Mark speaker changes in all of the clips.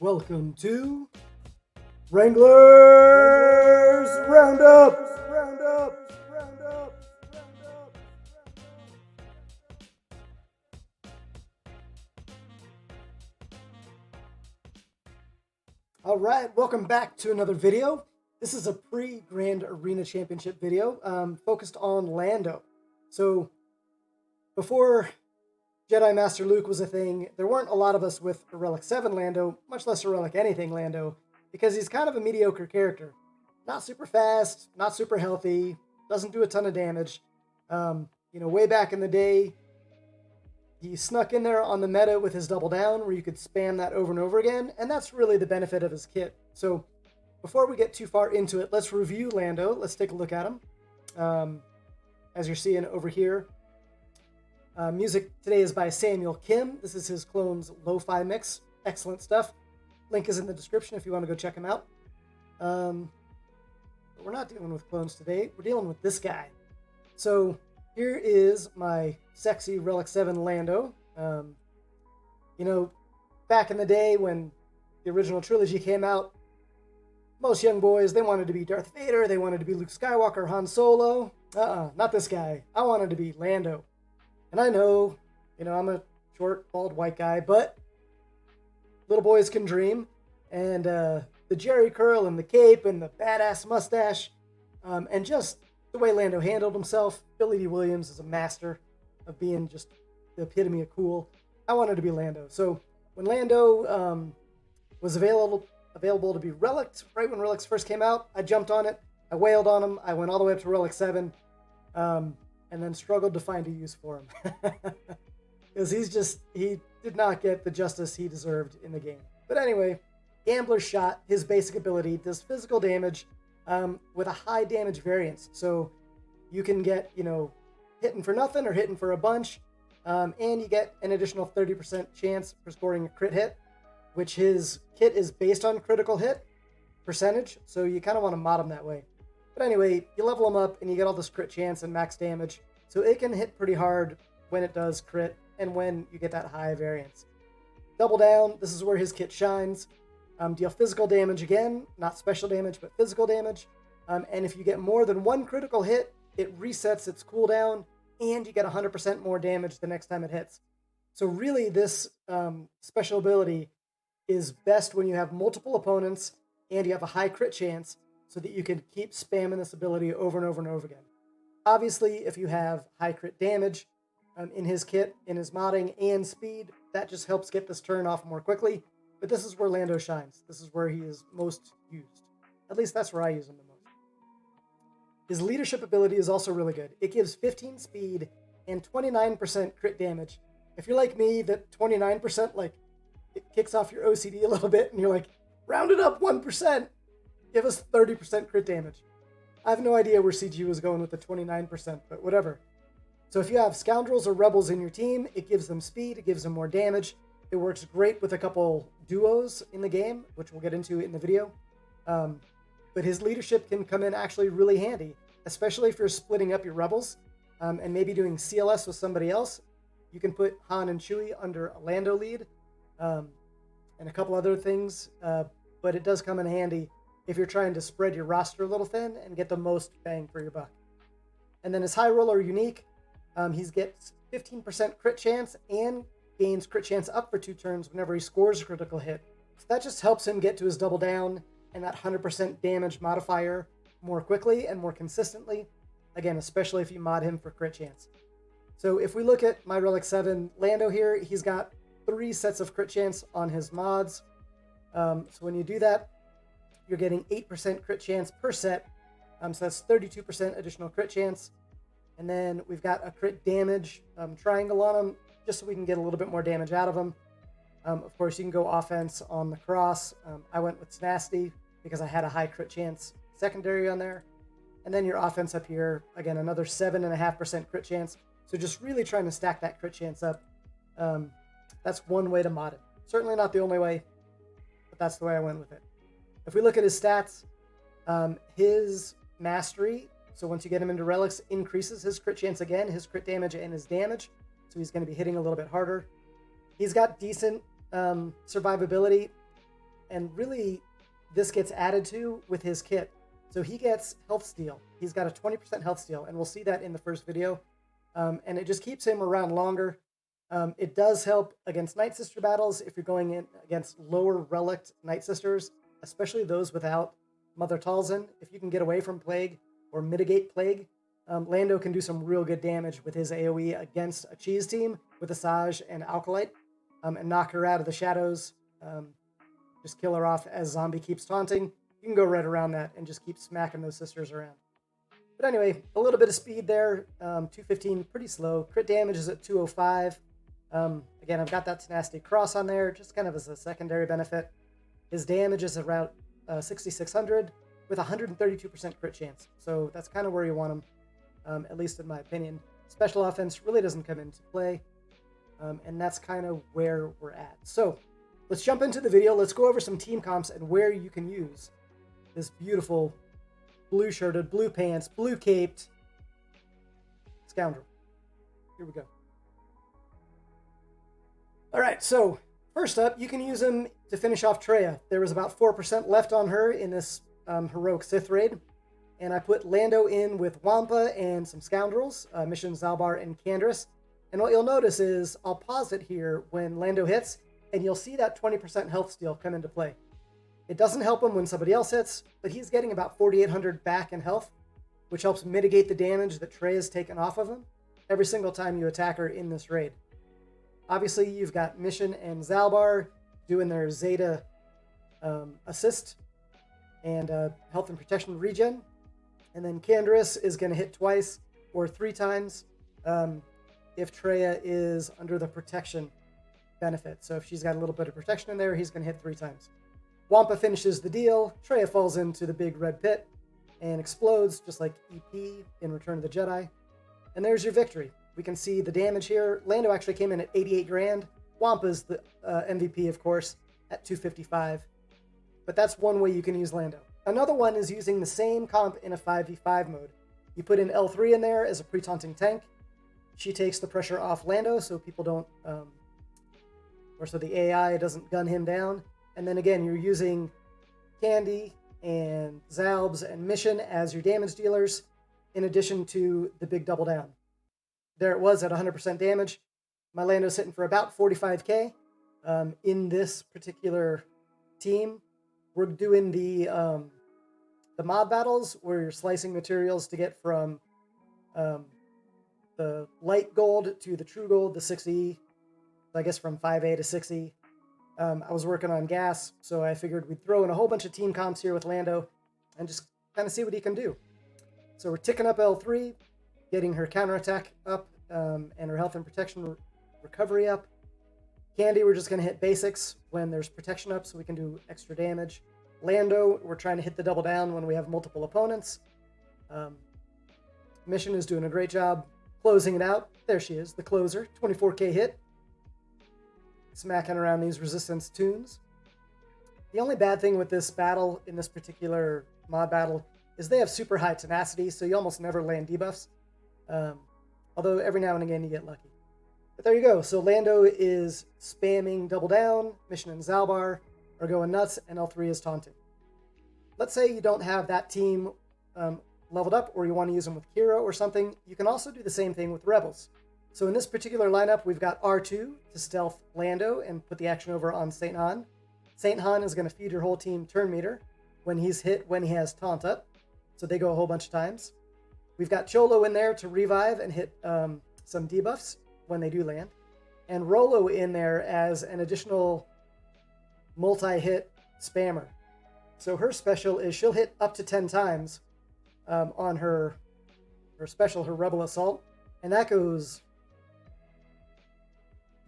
Speaker 1: Welcome to Wranglers Roundup. All right, welcome back to another video. This is a pre-Grand Arena Championship video focused on Lando. So before Jedi Master Luke was a thing, there weren't a lot of us with a Relic 7 Lando, much less a Relic anything Lando, because he's kind of a mediocre character. Not super fast, not super healthy, doesn't do a ton of damage. Way back in the day, he snuck in there on the meta with his double down, where you could spam that over and over again, and that's really the benefit of his kit. So before we get too far into it, let's review Lando. Let's take a look at him. As you're seeing over here, music today is by Samuel Kim. This is his clone's lo-fi mix. Excellent stuff. Link is in the description if you want to go check him out. But we're not dealing with clones today. We're dealing with this guy. So here is my sexy Relic 7 Lando. Back in the day when the original trilogy came out, most young boys, they wanted to be Darth Vader. They wanted to be Luke Skywalker, Han Solo. Not this guy. I wanted to be Lando. And I know, I'm a short, bald, white guy, but little boys can dream. And the Jerry curl and the cape and the badass mustache, and just the way Lando handled himself. Billy D. Williams is a master of being just the epitome of cool. I wanted to be Lando. So when Lando was available to be Relic, right when Relics first came out, I jumped on it. I wailed on him. I went all the way up to Relic 7. And then struggled to find a use for him. Because he did not get the justice he deserved in the game. But anyway, Gambler's Shot, his basic ability, does physical damage with a high damage variance. So you can get, hitting for nothing or hitting for a bunch. And you get an additional 30% chance for scoring a crit hit, which his kit is based on critical hit percentage. So you kind of want to mod him that way. But anyway, you level him up and you get all this crit chance and max damage. So it can hit pretty hard when it does crit and when you get that high variance. Double down, this is where his kit shines. Deal physical damage again, not special damage, but physical damage. And if you get more than one critical hit, it resets its cooldown and you get 100% more damage the next time it hits. So really this special ability is best when you have multiple opponents and you have a high crit chance, so that you can keep spamming this ability over and over and over again. Obviously, if you have high crit damage in his kit, in his modding, and speed, that just helps get this turn off more quickly. But this is where Lando shines. This is where he is most used. At least that's where I use him the most. His leadership ability is also really good. It gives 15 speed and 29% crit damage. If you're like me, that 29%, it kicks off your OCD a little bit, and you're like, round it up 1%. Give us 30% crit damage. I have no idea where CG was going with the 29%, but whatever. So if you have scoundrels or rebels in your team, it gives them speed, it gives them more damage. It works great with a couple duos in the game, which we'll get into in the video. But his leadership can come in actually really handy, especially if you're splitting up your rebels and maybe doing CLS with somebody else. You can put Han and Chewie under a Lando lead and a couple other things, but it does come in handy if you're trying to spread your roster a little thin and get the most bang for your buck. And then his high roller unique, he gets 15% crit chance and gains crit chance up for 2 turns whenever he scores a critical hit. So that just helps him get to his double down and that 100% damage modifier more quickly and more consistently. Again, especially if you mod him for crit chance. So if we look at my Relic 7 Lando here, he's got 3 sets of crit chance on his mods. So when you do that, you're getting 8% crit chance per set. So that's 32% additional crit chance. And then we've got a crit damage triangle on him, just so we can get a little bit more damage out of him. Of course, you can go offense on the cross. I went with Snasty because I had a high crit chance secondary on there. And then your offense up here, again, another 7.5% crit chance. So just really trying to stack that crit chance up. That's one way to mod it. Certainly not the only way, but that's the way I went with it. If we look at his stats, his mastery, so once you get him into relics, increases his crit chance again, his crit damage and his damage. So he's going to be hitting a little bit harder. He's got decent survivability. And really, this gets added to with his kit. So he gets health steal. He's got a 20% health steal, and we'll see that in the first video. And it just keeps him around longer. It does help against Night Sister battles if you're going in against lower relic Night Sisters, especially those without Mother Talzin. If you can get away from Plague or mitigate Plague, Lando can do some real good damage with his AoE against a cheese team with Asajj and Alkalite, and knock her out of the shadows. Just kill her off as Zombie keeps taunting. You can go right around that and just keep smacking those sisters around. But anyway, a little bit of speed there. 215, pretty slow. Crit damage is at 205. Again, I've got that Tenacity Cross on there, just kind of as a secondary benefit. His damage is around 6,600 with 132% crit chance. So that's kind of where you want him, at least in my opinion. Special offense really doesn't come into play, and that's kind of where we're at. So let's jump into the video. Let's go over some team comps and where you can use this beautiful blue-shirted, blue pants, blue-caped scoundrel. Here we go. All right, so first up, you can use him to finish off Traya. There was about 4% left on her in this heroic Sith raid, and I put Lando in with Wampa and some scoundrels, Mission Zalbar and Canderous. And what you'll notice is I'll pause it here when Lando hits, and you'll see that 20% health steal come into play. It doesn't help him when somebody else hits, but he's getting about 4,800 back in health, which helps mitigate the damage that Trey has taken off of him every single time you attack her in this raid. Obviously, you've got Mission and Zalbar doing their Zeta assist and health and protection regen. And then Canderous is going to hit twice or 3 times if Traya is under the protection benefit. So if she's got a little bit of protection in there, he's going to hit 3 times. Wampa finishes the deal. Traya falls into the big red pit and explodes, just like EP in Return of the Jedi. And there's your victory. We can see the damage here. Lando actually came in at 88 grand. Wampa's the MVP, of course, at 255. But that's one way you can use Lando. Another one is using the same comp in a 5v5 mode. You put in L3 in there as a pre-taunting tank. She takes the pressure off Lando so people don't, or so the AI doesn't gun him down. And then again, you're using Candy and Zalbs and Mission as your damage dealers, in addition to the big double down. There it was at 100% damage. My Lando's hitting for about 45k. In this particular team, we're doing the mob battles where you're slicing materials to get from the light gold to the true gold, the 6E. I guess from 5A to 6E. I was working on gas, so I figured we'd throw in a whole bunch of team comps here with Lando and just kind of see what he can do. So we're ticking up L3, getting her counterattack up, and her health and protection recovery up. Candy, we're just going to hit basics when there's protection up so we can do extra damage. Lando, we're trying to hit the double down when we have multiple opponents. Mission is doing a great job closing it out. There she is, the closer, 24k hit. Smacking around these resistance tunes. The only bad thing with this battle, in this particular mod battle, is they have super high tenacity, so you almost never land debuffs. Although every now and again you get lucky. But there you go. So Lando is spamming double down, Mission and Zalbar are going nuts, and L3 is taunting. Let's say you don't have that team leveled up, or you want to use them with Kira or something. You can also do the same thing with Rebels. So in this particular lineup, we've got R2 to stealth Lando and put the action over on St. Han. St. Han is going to feed your whole team turn meter when he's hit, when he has taunt up. So they go a whole bunch of times. We've got Cholo in there to revive and hit some debuffs when they do land. And Rolo in there as an additional multi-hit spammer. So her special is she'll hit up to 10 times on her special, her Rebel Assault. And that goes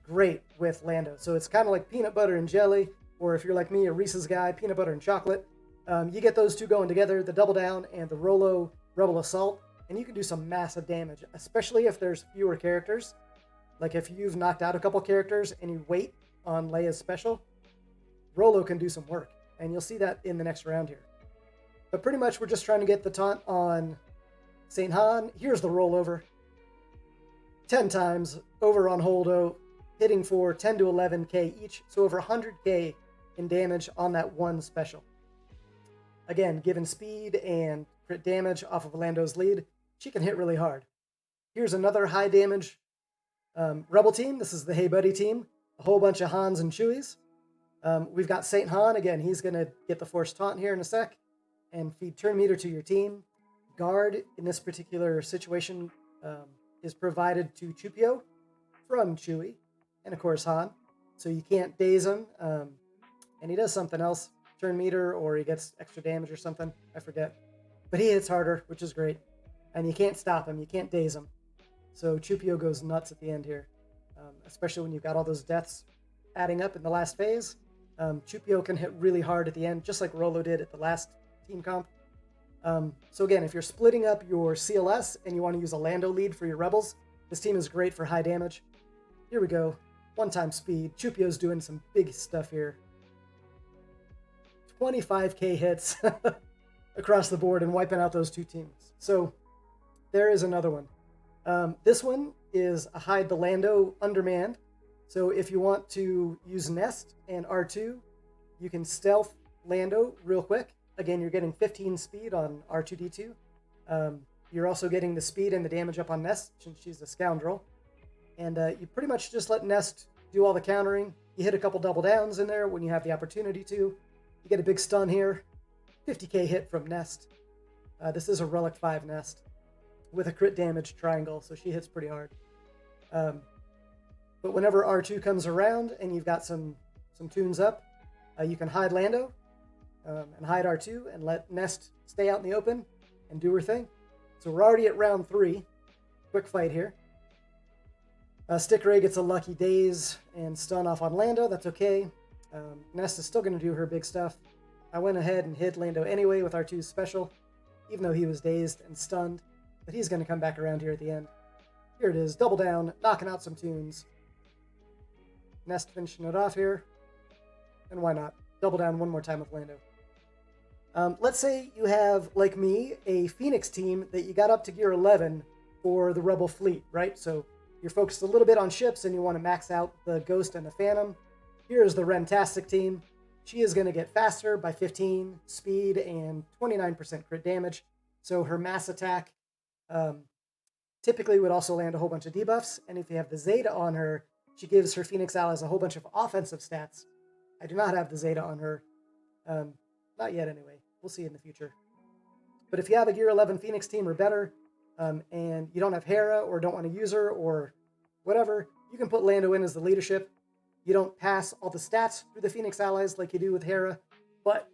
Speaker 1: great with Lando. So it's kind of like peanut butter and jelly, or if you're like me, a Reese's guy, peanut butter and chocolate. You get those two going together, the double down and the Rolo Rebel Assault, and you can do some massive damage, especially if there's fewer characters. Like if you've knocked out a couple characters and you wait on Leia's special, Rolo can do some work, and you'll see that in the next round here. But pretty much we're just trying to get the taunt on St. Han. Here's the rollover. 10 times over on Holdo, hitting for 10 to 11k each, so over 100k in damage on that one special. Again, given speed and crit damage off of Lando's lead, she can hit really hard. Here's another high damage Rebel team. This is the Hey Buddy team. A whole bunch of Hans and Chewies. We've got Saint Han. Again, he's going to get the Force Taunt here in a sec and feed turn meter to your team. Guard, in this particular situation, is provided to Chupio from Chewie and, of course, Han. So you can't daze him. And he does something else, turn meter, or he gets extra damage or something. I forget. But he hits harder, which is great. And you can't stop him. You can't daze him. So Chupio goes nuts at the end here, especially when you've got all those deaths adding up in the last phase. Chupio can hit really hard at the end, just like Rolo did at the last team comp. So again, if you're splitting up your CLS and you want to use a Lando lead for your Rebels, this team is great for high damage. Here we go. One-time speed. Chupio's doing some big stuff here. 25k hits across the board and wiping out those two teams. So there is another one. This one is a hide the Lando undermanned. So if you want to use Nest and R2, you can stealth Lando real quick. Again, you're getting 15 speed on R2-D2. You're also getting the speed and the damage up on Nest, since she's a scoundrel. And you pretty much just let Nest do all the countering. You hit a couple double downs in there when you have the opportunity to. You get a big stun here. 50k hit from Nest. This is a Relic 5 Nest with a crit damage triangle, so she hits pretty hard. But whenever R2 comes around and you've got some tunes up, you can hide Lando and hide R2 and let Nest stay out in the open and do her thing. So we're already at round 3. Quick fight here. Stick Ray gets a lucky daze and stun off on Lando. That's okay. Nest is still going to do her big stuff. I went ahead and hit Lando anyway with R2's special, even though he was dazed and stunned. But he's going to come back around here at the end. Here it is, double down, knocking out some tunes. Nest finishing it off here. And why not? Double down one more time with Lando. Let's say you have, like me, a Phoenix team that you got up to gear 11 for the Rebel fleet, right? So you're focused a little bit on ships and you want to max out the Ghost and the Phantom. Here's the Rentastic team. She is going to get faster by 15 speed and 29% crit damage. So her mass attack typically would also land a whole bunch of debuffs. And if you have the Zeta on her, she gives her Phoenix allies a whole bunch of offensive stats. I do not have the Zeta on her. Not yet anyway. We'll see in the future. But if you have a Gear 11 Phoenix team or better, and you don't have Hera or don't want to use her or whatever, you can put Lando in as the leadership. You don't pass all the stats through the Phoenix allies like you do with Hera, but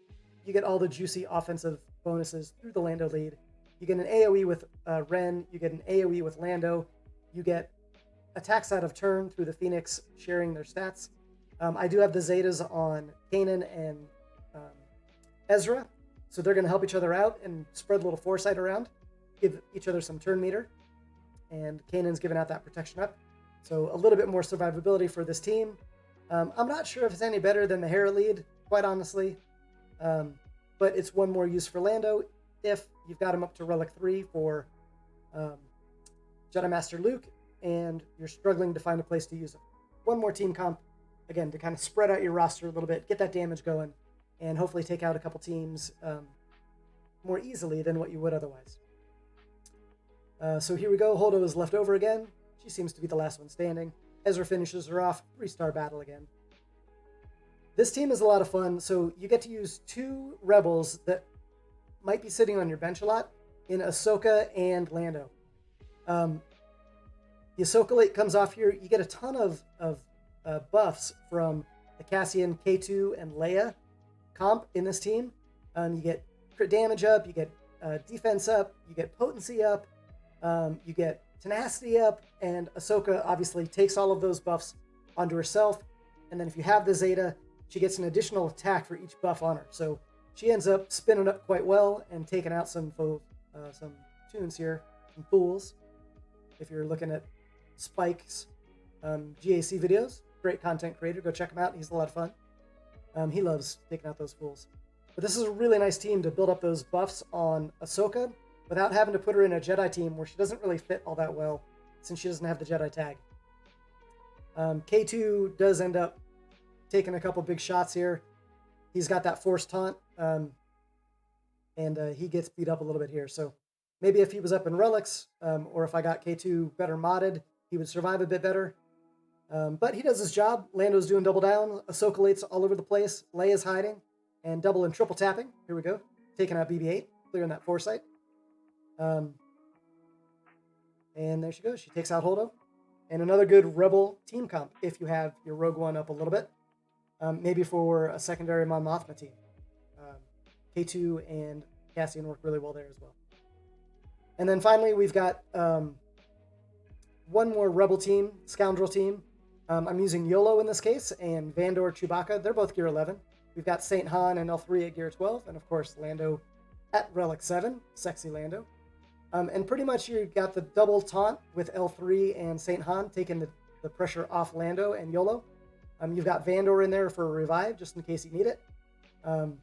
Speaker 1: you get all the juicy offensive bonuses through the Lando lead. You get an AoE with Ren, you get an AoE with Lando, you get attacks out of turn through the Phoenix sharing their stats. I do have the Zetas on Kanan and Ezra, so they're going to help each other out and spread a little foresight around, give each other some turn meter, and Kanan's giving out that protection up. So a little bit more survivability for this team. I'm not sure if it's any better than the Hera lead, quite honestly, but it's one more use for Lando if you've got him up to Relic 3 for Jedi Master Luke and you're struggling to find a place to use him. One more team comp, again, to kind of spread out your roster a little bit, get that damage going, and hopefully take out a couple teams more easily than what you would otherwise. So here we go. Holdo is left over again. She seems to be the last one standing. Ezra finishes her off. 3-star battle again. This team is a lot of fun. So you get to use 2 rebels that might be sitting on your bench a lot in Ahsoka and Lando. The Ahsoka late comes off here. You get a ton of buffs from the Cassian, K2, and Leia comp in this team. You get crit damage up, you get defense up, you get potency up, you get tenacity up, and Ahsoka obviously takes all of those buffs onto herself. And then if you have the Zeta, she gets an additional attack for each buff on her. So she ends up spinning up quite well and taking out some tunes here, some fools. If you're looking at Spike's GAC videos, great content creator, go check him out. He's a lot of fun. He loves taking out those fools. But this is a really nice team to build up those buffs on Ahsoka without having to put her in a Jedi team where she doesn't really fit all that well since she doesn't have the Jedi tag. K2 does end up taking a couple big shots here. he's got that force taunt, and he gets beat up a little bit here. So maybe if he was up in relics, or if I got K2 better modded, he would survive a bit better. But he does his job. Lando's doing double down. Ahsoka all over the place. Leia's hiding. And double and triple tapping. Here we go. Taking out BB-8. Clearing that foresight. And there she goes. She takes out Holdo. And another good Rebel team comp if you have your Rogue One up a little bit. Maybe for a secondary Mon Mothma team. K2 and Cassian work really well there as well. And then finally, we've got one more Rebel team, Scoundrel team. I'm using YOLO in this case, and Vandor, Chewbacca. They're both Gear 11. We've got Saint Han and L3 at Gear 12, and of course Lando at Relic 7, sexy Lando. And pretty much you got the double taunt with L3 and Saint Han taking the pressure off Lando and YOLO. You've got Vandor in there for a revive, just in case you need it. And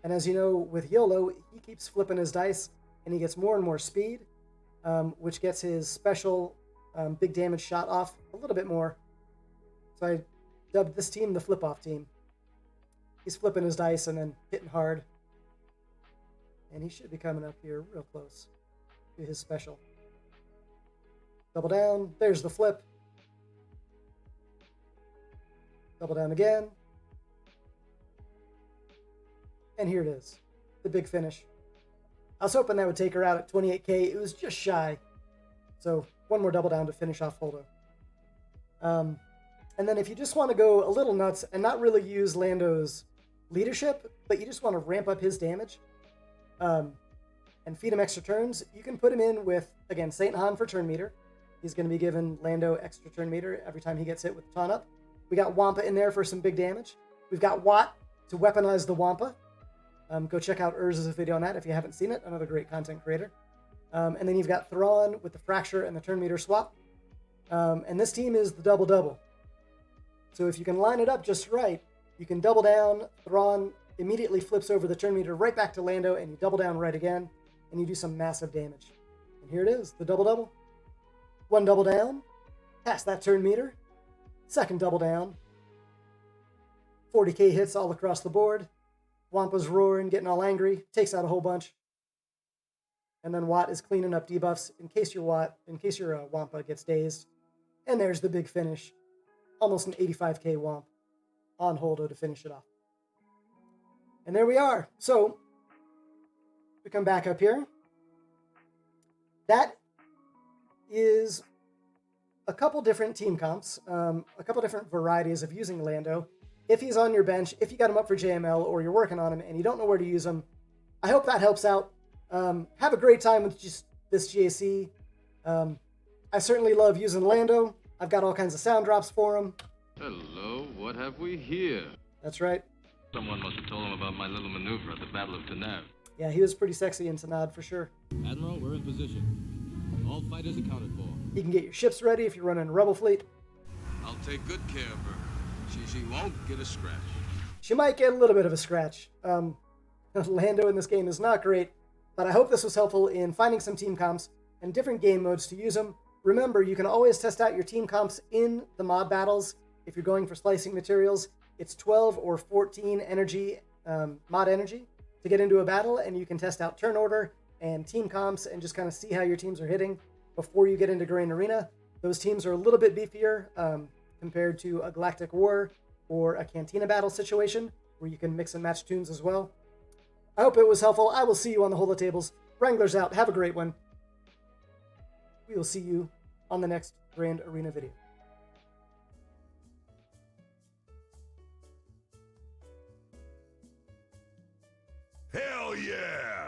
Speaker 1: as you know, with YOLO, he keeps flipping his dice, and he gets more and more speed, which gets his special big damage shot off a little bit more. So I dubbed this team the flip-off team. He's flipping his dice and then hitting hard. And he should be coming up here real close to his special. Double down. There's the flip. Double down again. And here it is. The big finish. I was hoping that would take her out at 28k. It was just shy. So one more double down to finish off Holdo. And then if you just want to go a little nuts and not really use Lando's leadership, but you just want to ramp up his damage and feed him extra turns, you can put him in with, again, Saint Han for turn meter. He's going to be giving Lando extra turn meter every time he gets hit with the taunt up. We got Wampa in there for some big damage. We've got Watt to weaponize the Wampa. Go check out Urz's video on that if you haven't seen it. Another great content creator. And then you've got Thrawn with the Fracture and the turn meter swap. And this team is the double-double. So if you can line it up just right, you can double down, Thrawn immediately flips over the turn meter right back to Lando, and you double down right again, and you do some massive damage. And here it is, the double-double. One double down, past that turn meter. Second double down. 40k hits all across the board. Wampa's roaring, getting all angry, takes out a whole bunch. And then Watt is cleaning up debuffs in case your Wampa gets dazed. And there's the big finish. Almost an 85k Wamp on Holdo to finish it off. And there we are. So, we come back up here. That is a couple different team comps, a couple different varieties of using Lando. If he's on your bench, if you got him up for JML or you're working on him and you don't know where to use him, I hope that helps out. Have a great time with just this GAC. I certainly love using Lando. I've got all kinds of sound drops for him.
Speaker 2: Hello, what have we here?
Speaker 1: That's right.
Speaker 2: Someone must have told him about my little maneuver at the Battle of Tanab.
Speaker 1: Yeah, he was pretty sexy in Tanab for sure.
Speaker 3: Admiral, we're in position. All fighters accounted for.
Speaker 1: You can get your ships ready if you're running a Rebel fleet.
Speaker 3: I'll take good care of her. She won't get a scratch.
Speaker 1: She might get a little bit of a scratch. Lando in this game is not great, but I hope this was helpful in finding some team comps and different game modes to use them. Remember, you can always test out your team comps in the mod battles. If you're going for splicing materials, it's 12 or 14 energy, mod energy to get into a battle, and you can test out turn order and team comps and just kind of see how your teams are hitting before you get into Grand Arena. Those teams are a little bit beefier compared to a Galactic War or a Cantina battle situation where you can mix and match tunes as well. I hope it was helpful. I will see you on the holotables. Wranglers out. Have a great one. We will see you on the next Grand Arena video.
Speaker 4: Hell yeah!